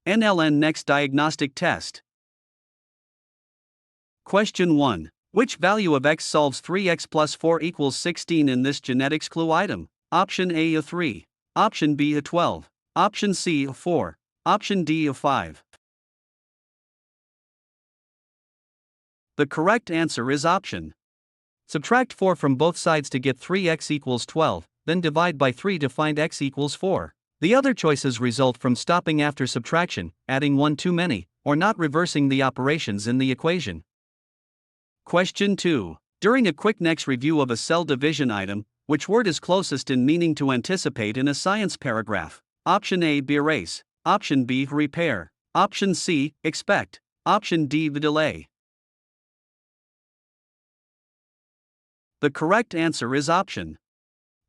NLN NEX Diagnostic Test. Question 1. Which value of x solves 3x plus 4 equals 16 in this genetics clue item? Option A a 3. Option B a 12. Option C a 4. Option D a 5. The correct answer is option. Subtract 4 from both sides to get 3x equals 12, then divide by 3 to find x equals 4. The other choices result from stopping after subtraction, adding 1 too many, or not reversing the operations in the equation. Question 2. During a quick NEX review of a cell division item, which word is closest in meaning to anticipate in a science paragraph? Option A erase. Option B repair. Option C expect. Option D delay. The correct answer is option.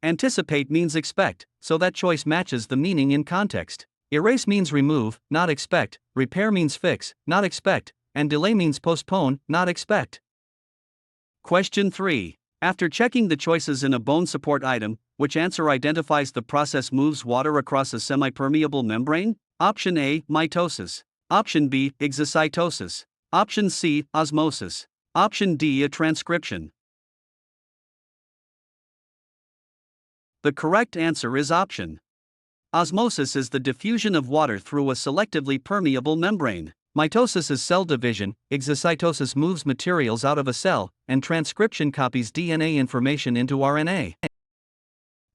Anticipate means expect, so that choice matches the meaning in context. Erase means remove, not expect. Repair means fix, not expect. And delay means postpone, not expect. Question 3. After checking the choices in a bone support item, which answer identifies the process moves water across a semipermeable membrane? Option A mitosis. Option B exocytosis. Option C osmosis. Option D a transcription. The correct answer is option. Osmosis is the diffusion of water through a selectively permeable membrane. Mitosis is cell division, exocytosis moves materials out of a cell, and transcription copies DNA information into RNA.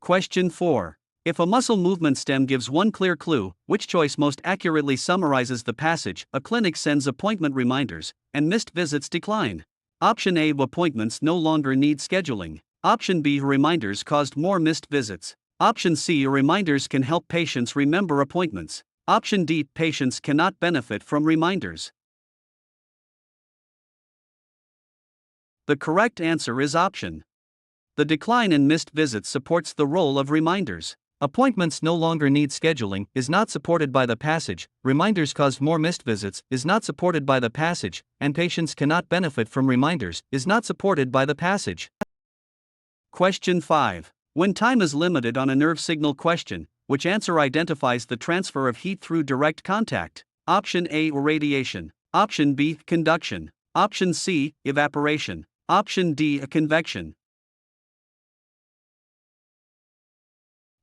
Question 4. If a muscle movement stem gives one clear clue, which choice most accurately summarizes the passage? A clinic sends appointment reminders, and missed visits decline. Option A appointments no longer need scheduling. Option B reminders caused more missed visits. Option C reminders can help patients remember appointments. Option D patients cannot benefit from reminders. The correct answer is option. The decline in missed visits supports the role of reminders. Appointments no longer need scheduling is not supported by the passage. Reminders caused more missed visits is not supported by the passage, and patients cannot benefit from reminders is not supported by the passage. Question 5. When time is limited on a nerve signal question, which answer identifies the transfer of heat through direct contact? Option A radiation. Option B conduction. Option C evaporation. Option D convection.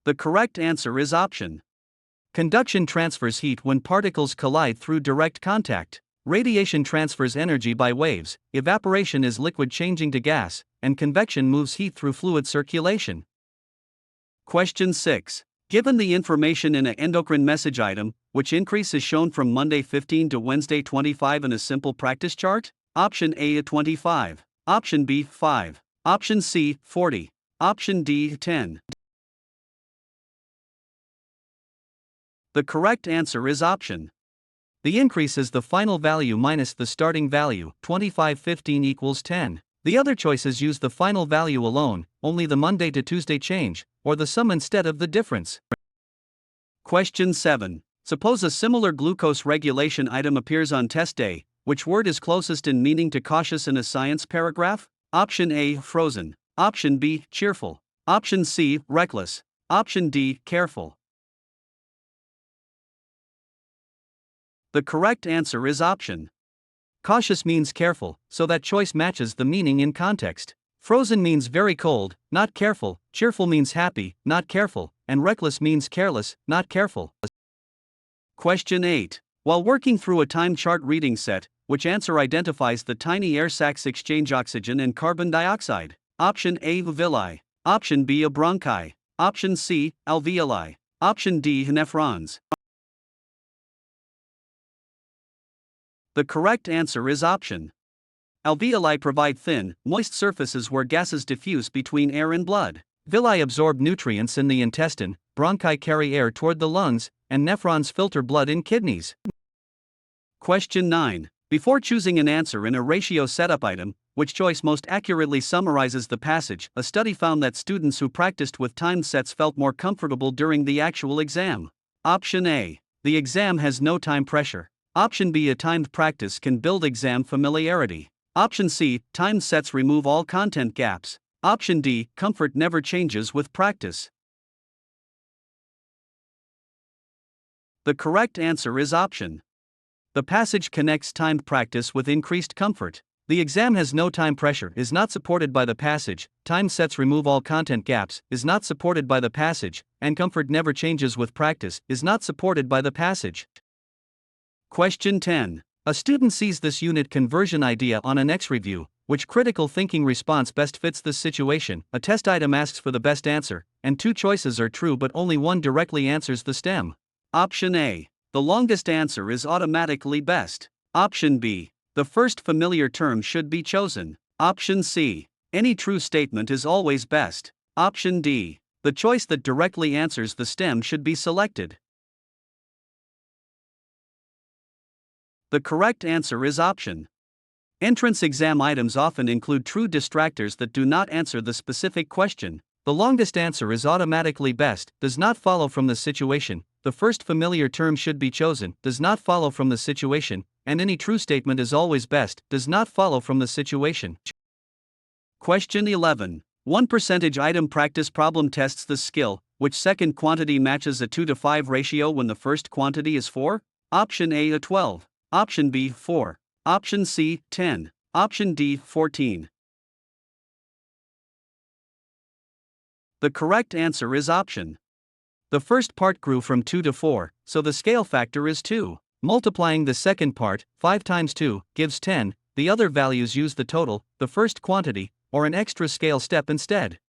The correct answer is option. Conduction transfers heat when particles collide through direct contact. Radiation transfers energy by waves, evaporation is liquid changing to gas, and convection moves heat through fluid circulation. Question 6. Given the information in an endocrine message item, which increase is shown from Monday 15 to Wednesday 25 in a simple practice chart? Option A 25. Option B 5. Option C 40. Option D 10. The correct answer is option. The increase is the final value minus the starting value, 25/15 equals 10. The other choices use the final value alone, only the Monday to Tuesday change, or the sum instead of the difference. Question 7. Suppose a similar glucose regulation item appears on test day, which word is closest in meaning to cautious in a science paragraph? Option A frozen. Option B cheerful. Option C reckless. Option D careful. The correct answer is option. Cautious means careful, so that choice matches the meaning in context. Frozen means very cold, not careful. Cheerful means happy, not careful. And reckless means careless, not careful. Question 8. While working through a time chart reading set, which answer identifies the tiny air sacs exchange oxygen and carbon dioxide? Option A villi. Option B bronchi. Option C alveoli. Option D nephrons. The correct answer is option. Alveoli provide thin, moist surfaces where gases diffuse between air and blood. Villi absorb nutrients in the intestine, bronchi carry air toward the lungs, and nephrons filter blood in kidneys. Question 9. Before choosing an answer in a ratio setup item, which choice most accurately summarizes the passage? A study found that students who practiced with timed sets felt more comfortable during the actual exam. Option A. The exam has no time pressure. Option B. A timed practice can build exam familiarity. Option C. Timed sets remove all content gaps. Option D. Comfort never changes with practice. The correct answer is option. The passage connects timed practice with increased comfort. The exam has no time pressure is not supported by the passage, time sets remove all content gaps is not supported by the passage, and comfort never changes with practice is not supported by the passage. Question 10. A student sees this unit conversion idea on a NEX review. Which critical thinking response best fits this situation? A test item asks for the best answer, and two choices are true but only one directly answers the stem. Option A. The longest answer is automatically best. Option B. The first familiar term should be chosen. Option C. Any true statement is always best. Option D. The choice that directly answers the stem should be selected. The correct answer is option. Entrance exam items often include true distractors that do not answer the specific question. The longest answer is automatically best, does not follow from the situation. The first familiar term should be chosen, does not follow from the situation, and any true statement is always best, does not follow from the situation. Question 11. 1% item practice problem tests the skill. Which second quantity matches a 2:5 ratio when the first quantity is 4? Option A, a 12. Option B, 4. Option C, 10. Option D, 14. The correct answer is option. The first part grew from 2 to 4, so the scale factor is 2. Multiplying the second part, 5 times 2, gives 10, the other values use the total, the first quantity, or an extra scale step instead.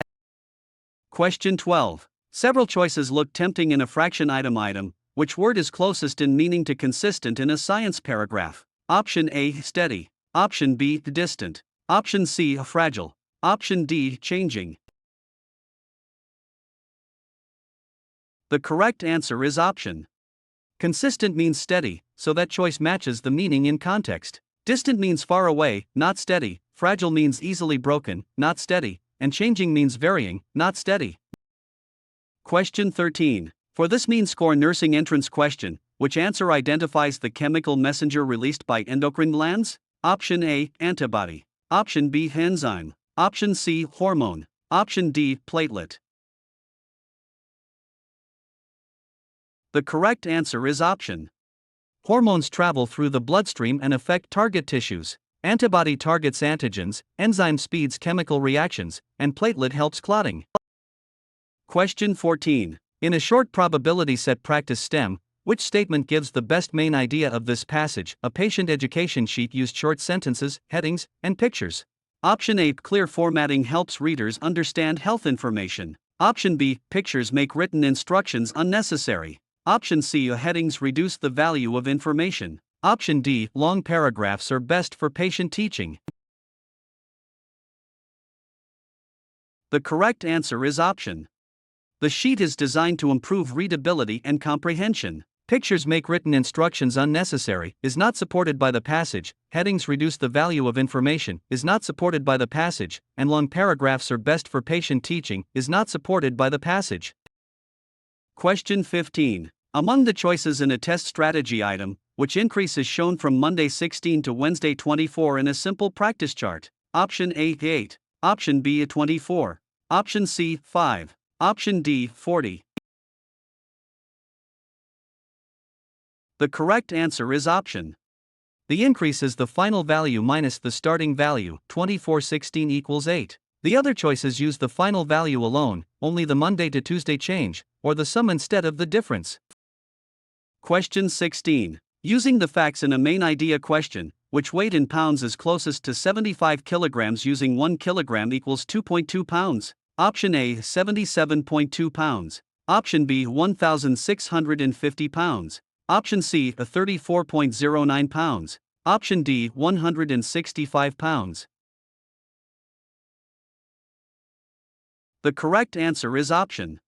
Question 12. Several choices look tempting in a fraction item. Which word is closest in meaning to consistent in a science paragraph? Option A, steady. Option B, distant. Option C, fragile. Option D, changing. The correct answer is option. Consistent means steady, so that choice matches the meaning in context. Distant means far away, not steady. Fragile means easily broken, not steady. And changing means varying, not steady. Question 13. For this mean score nursing entrance question, which answer identifies the chemical messenger released by endocrine glands? Option A, antibody. Option B, enzyme. Option C, hormone. Option D, platelet. The correct answer is option. Hormones travel through the bloodstream and affect target tissues. Antibody targets antigens, enzyme speeds chemical reactions, and platelet helps clotting. Question 14. In a short probability set practice stem, which statement gives the best main idea of this passage? A patient education sheet used short sentences, headings, and pictures. Option A, clear formatting helps readers understand health information. Option B, pictures make written instructions unnecessary. Option C, headings reduce the value of information. Option D, long paragraphs are best for patient teaching. The correct answer is option. The sheet is designed to improve readability and comprehension. Pictures make written instructions unnecessary, is not supported by the passage. Headings reduce the value of information, is not supported by the passage. And long paragraphs are best for patient teaching, is not supported by the passage. Question 15. Among the choices in a test strategy item, which increase is shown from Monday 16 to Wednesday 24 in a simple practice chart? Option A, 8. Option B, 24. Option C, 5. Option D, 40. The correct answer is option. The increase is the final value minus the starting value, 24/16 equals 8. The other choices use the final value alone, only the Monday to Tuesday change, or the sum instead of the difference. Question 16. Using the facts in a main idea question, which weight in pounds is closest to 75 kilograms using 1 kilogram equals 2.2 pounds? Option A, 77.2 pounds. Option B, 1,650 pounds. Option C, 34.09 pounds. Option D, 165 pounds. The correct answer is option.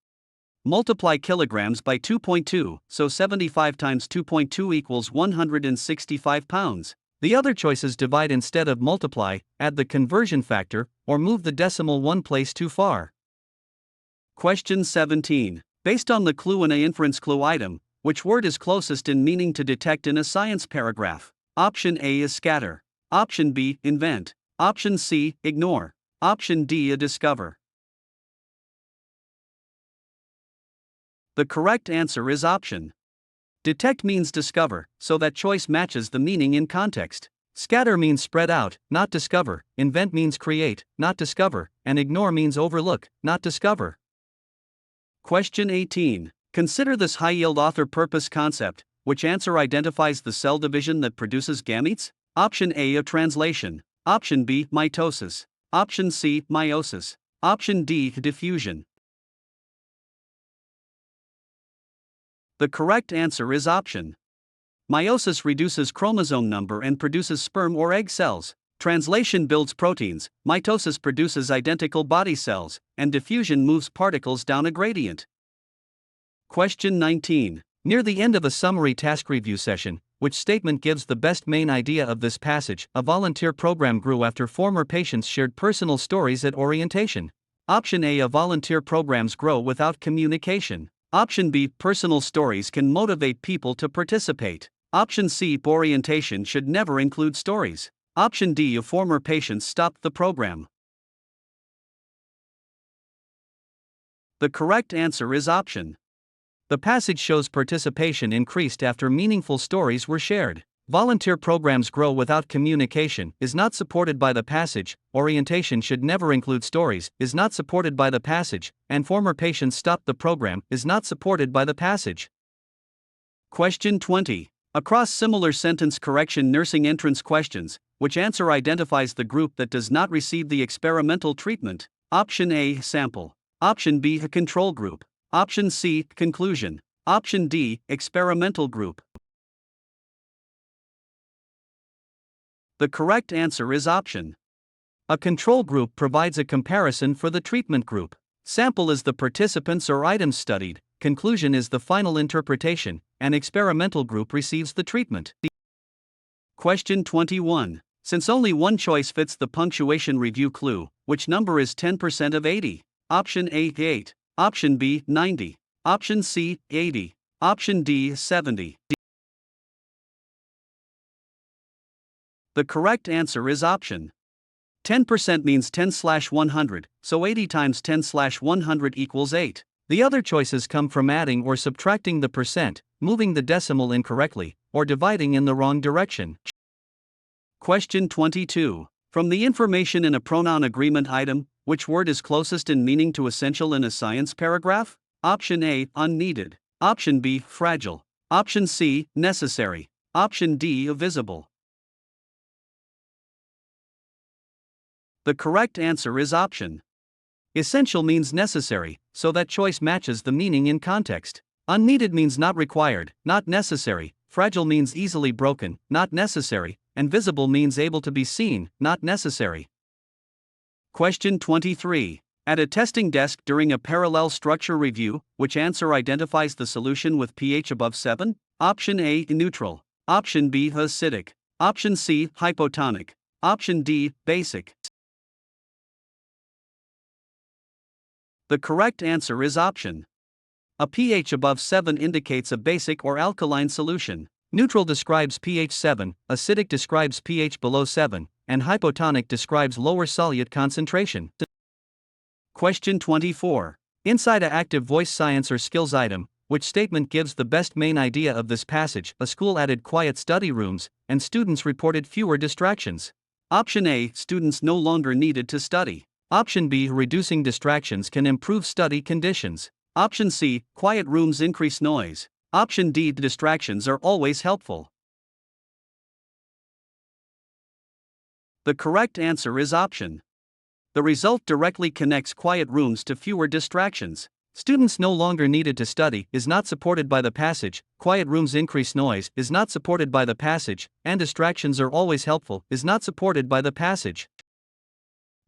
Multiply kilograms by 2.2, so 75 times 2.2 equals 165 pounds. The other choices divide instead of multiply, add the conversion factor, or move the decimal one place too far. Question 17. Based on the clue in a inference clue item, which word is closest in meaning to detect in a science paragraph? Option A is scatter. Option B, invent. Option C, ignore. Option D, discover. The correct answer is option. Detect means discover, so that choice matches the meaning in context. Scatter means spread out, not discover. Invent means create, not discover. And ignore means overlook, not discover. Question 18. Consider this high-yield author-purpose concept. Which answer identifies the cell division that produces gametes? Option A, a translation. Option B, mitosis. Option C, meiosis. Option D, diffusion. The correct answer is option. Meiosis reduces chromosome number and produces sperm or egg cells. Translation builds proteins, mitosis produces identical body cells, and diffusion moves particles down a gradient. Question 19. Near the end of a summary task review session, which statement gives the best main idea of this passage? A volunteer program grew after former patients shared personal stories at orientation. Option A, volunteer programs grow without communication. Option B, personal stories can motivate people to participate. Option C, orientation should never include stories. Option D, former patients stopped the program. The correct answer is option. The passage shows participation increased after meaningful stories were shared. Volunteer programs grow without communication is not supported by the passage. Orientation should never include stories is not supported by the passage, and former patients stopped the program is not supported by the passage. Question 20. Across similar sentence correction nursing entrance questions, which answer identifies the group that does not receive the experimental treatment? Option A, sample. Option B, a control group. Option C, conclusion. Option D, experimental group. The correct answer is option. A control group provides a comparison for the treatment group. Sample is the participants or items studied, conclusion is the final interpretation, and experimental group receives the treatment. Question 21. Since only one choice fits the punctuation review clue, which number is 10% of 80? Option A, 8. Option B, 90. Option C, 80. Option D, 70. The correct answer is option. 10% means 10/100, so 80 times 10/100 equals 8. The other choices come from adding or subtracting the percent, moving the decimal incorrectly, or dividing in the wrong direction. Question 22. From the information in a pronoun agreement item, which word is closest in meaning to essential in a science paragraph? Option A, unneeded. Option B, fragile. Option C, necessary. Option D, visible. The correct answer is option. Essential means necessary, so that choice matches the meaning in context. Unneeded means not required, not necessary. Fragile means easily broken, not necessary. And visible means able to be seen, not necessary. Question 23. At a testing desk during a parallel structure review, which answer identifies the solution with pH above 7? Option A, neutral. Option B, acidic. Option C, hypotonic. Option D, basic. The correct answer is option. A pH above 7 indicates a basic or alkaline solution. Neutral describes pH 7, acidic describes pH below 7, and hypotonic describes lower solute concentration. Question 24. Inside a active voice science or skills item, which statement gives the best main idea of this passage? A school added quiet study rooms, and students reported fewer distractions. Option A, students no longer needed to study. Option B, reducing distractions can improve study conditions. Option C, quiet rooms increase noise. Option D, distractions are always helpful. The correct answer is option. The result directly connects quiet rooms to fewer distractions. Students no longer needed to study is not supported by the passage, quiet rooms increase noise is not supported by the passage, and distractions are always helpful is not supported by the passage.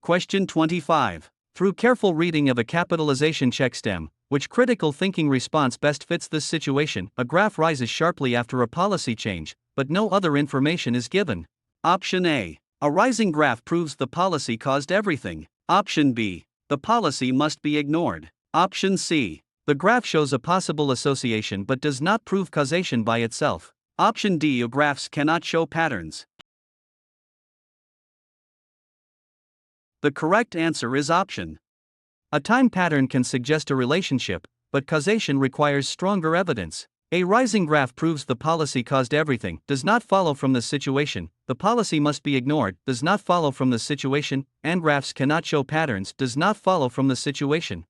Question 25. Through careful reading of a capitalization checkstem, which critical thinking response best fits this situation? A graph rises sharply after a policy change, but no other information is given. Option A. A rising graph proves the policy caused everything. Option B. The policy must be ignored. Option C. The graph shows a possible association but does not prove causation by itself. Option D. Graphs cannot show patterns. The correct answer is option. A time pattern can suggest a relationship, but causation requires stronger evidence. A rising graph proves the policy caused everything, does not follow from the situation, the policy must be ignored, does not follow from the situation, and graphs cannot show patterns, does not follow from the situation.